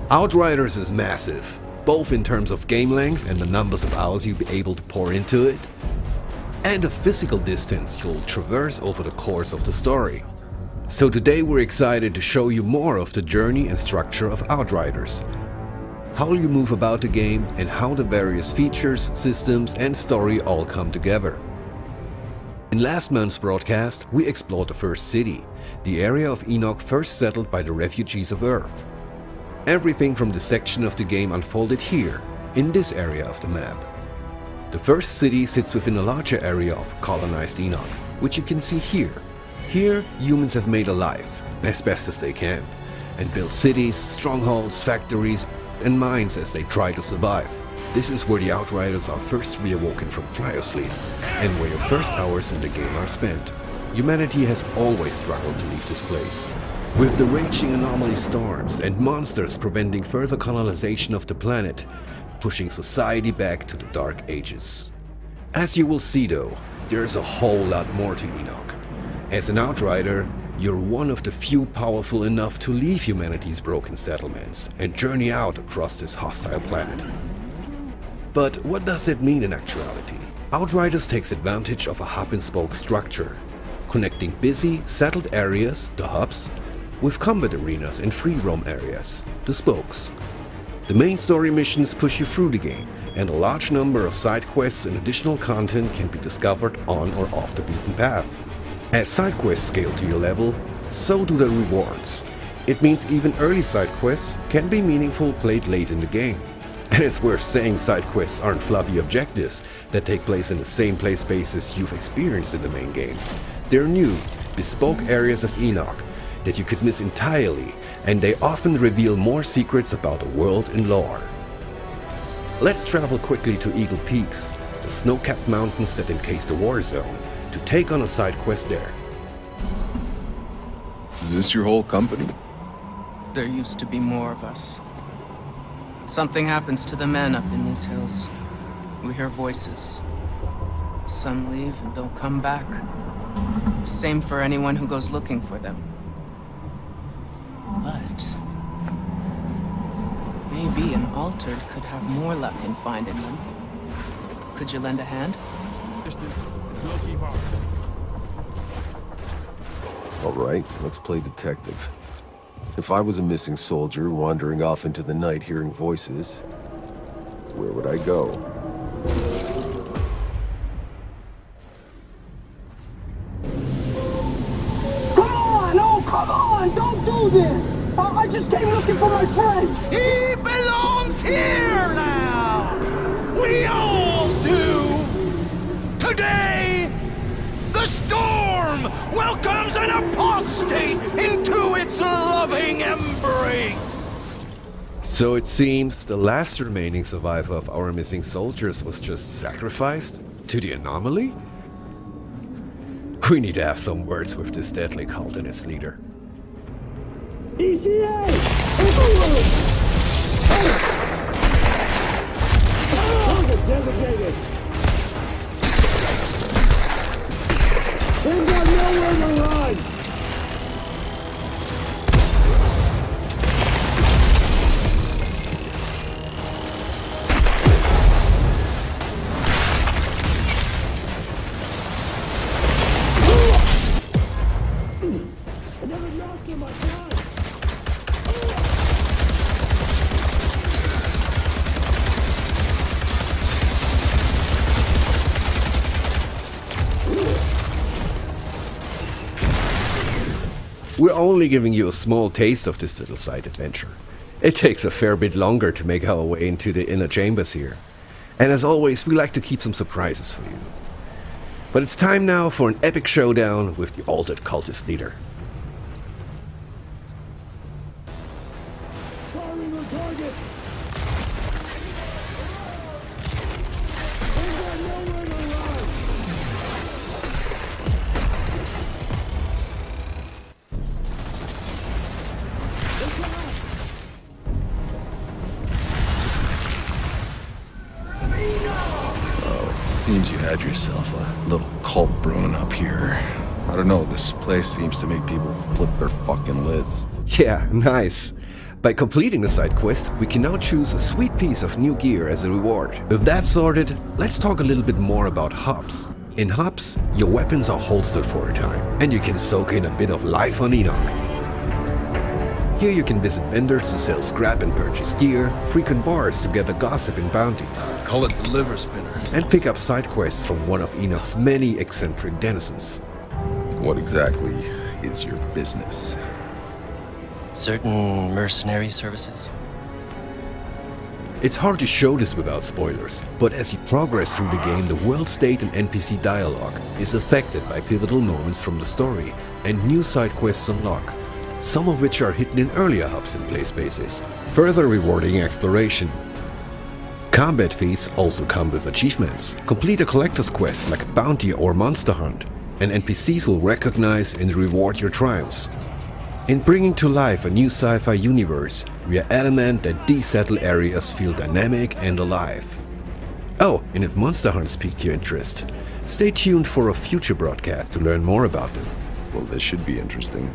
Outriders is massive, both in terms of game length and the numbers of hours you'll be able to pour into it, and the physical distance you'll traverse over the course of the story. So today we're excited to show you more of the journey and structure of Outriders, how you move about the game and how the various features, systems and story all come together. In last month's broadcast, we explored the first city, the area of Enoch first settled by the refugees of Earth. Everything from this section of the game unfolded here, in this area of the map. The first city sits within a larger area of colonized Enoch, which you can see here. Here, humans have made a life, as best as they can, and built cities, strongholds, factories, and mines as they try to survive. This is where the Outriders are first reawoken from cryosleep, and where your first hours in the game are spent. Humanity has always struggled to leave this place, with the raging anomaly storms and monsters preventing further colonization of the planet, pushing society back to the Dark Ages. As you will see though, there's a whole lot more to Enoch. As an Outrider, you're one of the few powerful enough to leave humanity's broken settlements and journey out across this hostile planet. But what does that mean in actuality? Outriders takes advantage of a hub-and-spoke structure, connecting busy, settled areas, the hubs, with combat arenas and free roam areas, the spokes. The main story missions push you through the game, and a large number of side quests and additional content can be discovered on or off the beaten path. As side quests scale to your level, so do the rewards. It means even early side quests can be meaningful played late in the game. And it's worth saying side quests aren't fluffy objectives that take place in the same play spaces you've experienced in the main game. They're new, bespoke areas of Enoch that you could miss entirely, and they often reveal more secrets about the world and lore. Let's travel quickly to Eagle Peaks, the snow-capped mountains that encase the war zone, to take on a side quest there. Is this your whole company? There used to be more of us. Something happens to the men up in these hills. We hear voices. Some leave and don't come back. Same for anyone who goes looking for them. But maybe an altered could have more luck in finding them. Could you lend a hand? All right, let's play detective. If I was a missing soldier wandering off into the night hearing voices, where would I go? Come on! Oh, come on! Don't do this! I just came looking for my friend! He belongs here now! We all do! Today, the storm welcomes an apostate into its loving embrace! So it seems the last remaining survivor of our missing soldiers was just sacrificed to the anomaly? We need to have some words with this deadly cult and its leader. ECA! Overload! Target designated! They've got nowhere to run! Another notch in my gun! We're only giving you a small taste of this little side adventure. It takes a fair bit longer to make our way into the inner chambers here. And as always, we like to keep some surprises for you. But it's time now for an epic showdown with the altered cultist leader. Firing on target! They've got nowhere to run! Seems you had yourself a little cult brewing up here. I don't know, this place seems to make people flip their fucking lids. Yeah, nice. By completing the side quest, we can now choose a sweet piece of new gear as a reward. With that sorted, let's talk a little bit more about hubs. In hubs, your weapons are holstered for a time, and you can soak in a bit of life on Enoch. Here you can visit vendors to sell scrap and purchase gear, frequent bars to gather gossip and bounties, Call it the liver spinner. and pick up side quests from one of Enoch's many eccentric denizens. What exactly is your business? Certain mercenary services? It's hard to show this without spoilers, but as you progress through the game, the world state and NPC dialogue is affected by pivotal moments from the story, and new side quests unlock, some of which are hidden in earlier hubs and play spaces, further rewarding exploration. Combat feats also come with achievements. Complete a collector's quest like a bounty or monster hunt, and NPCs will recognize and reward your triumphs. In bringing to life a new sci-fi universe, we are adamant that these settled areas feel dynamic and alive. Oh, and if monster hunts piqued your interest, stay tuned for a future broadcast to learn more about them. Well, this should be interesting.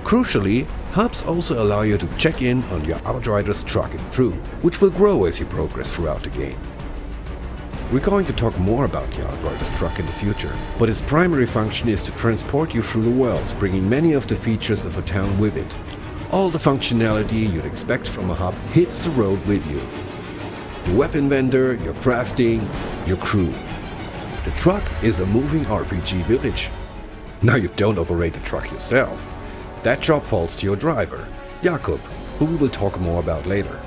Crucially, hubs also allow you to check in on your Outriders truck and crew, which will grow as you progress throughout the game. We're going to talk more about the Outriders truck in the future, but its primary function is to transport you through the world, bringing many of the features of a town with it. All the functionality you'd expect from a hub hits the road with you. Your weapon vendor, your crafting, your crew. The truck is a moving RPG village. Now you don't operate the truck yourself. That job falls to your driver, Jakub, who we will talk more about later.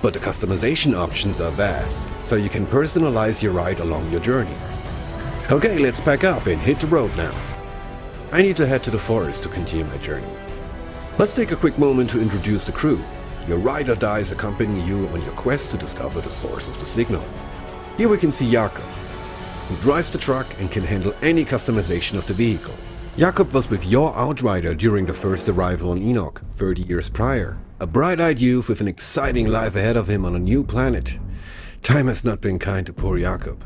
But the customization options are vast, so you can personalize your ride along your journey. Okay, let's pack up and hit the road now. I need to head to the forest to continue my journey. Let's take a quick moment to introduce the crew. Your ride or dies accompany you on your quest to discover the source of the signal. Here we can see Jakub, who drives the truck and can handle any customization of the vehicle. Jakub was with your Outrider during the first arrival on Enoch 30 years prior. A bright-eyed youth with an exciting life ahead of him on a new planet. Time has not been kind to poor Jakub.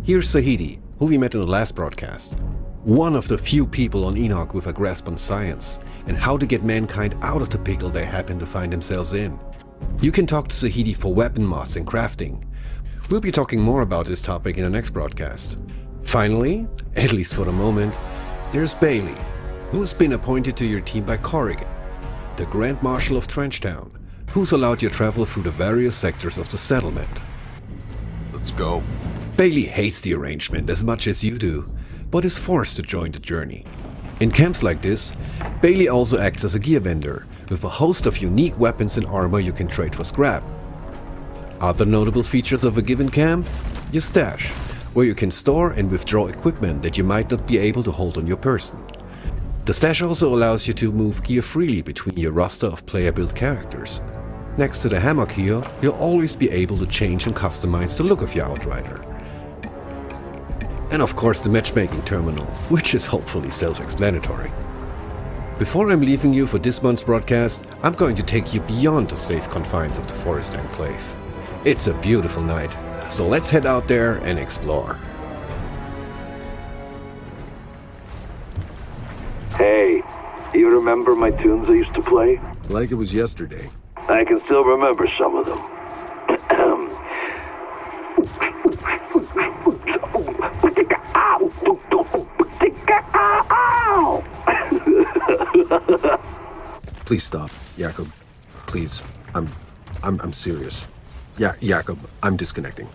Here's Sahidi, who we met in the last broadcast. One of the few people on Enoch with a grasp on science and how to get mankind out of the pickle they happen to find themselves in. You can talk to Sahidi for weapon mods and crafting. We'll be talking more about this topic in the next broadcast. Finally, at least for the moment, there's Bailey, who's been appointed to your team by Corrigan, the Grand Marshal of Trenchtown, who's allowed your travel through the various sectors of the settlement. Let's go. Bailey hates the arrangement as much as you do, but is forced to join the journey. In camps like this, Bailey also acts as a gear vendor, with a host of unique weapons and armor you can trade for scrap. Other notable features of a given camp? Your stash, where you can store and withdraw equipment that you might not be able to hold on your person. The stash also allows you to move gear freely between your roster of player-built characters. Next to the hammock here, you'll always be able to change and customize the look of your Outrider. And of course the matchmaking terminal, which is hopefully self-explanatory. Before I'm leaving you for this month's broadcast, I'm going to take you beyond the safe confines of the Forest Enclave. It's a beautiful night, so let's head out there and explore. Hey, you remember my tunes I used to play? Like it was yesterday. I can still remember some of them. Please stop, Jakub. Please. I'm serious. Yeah, Jakub, I'm disconnecting.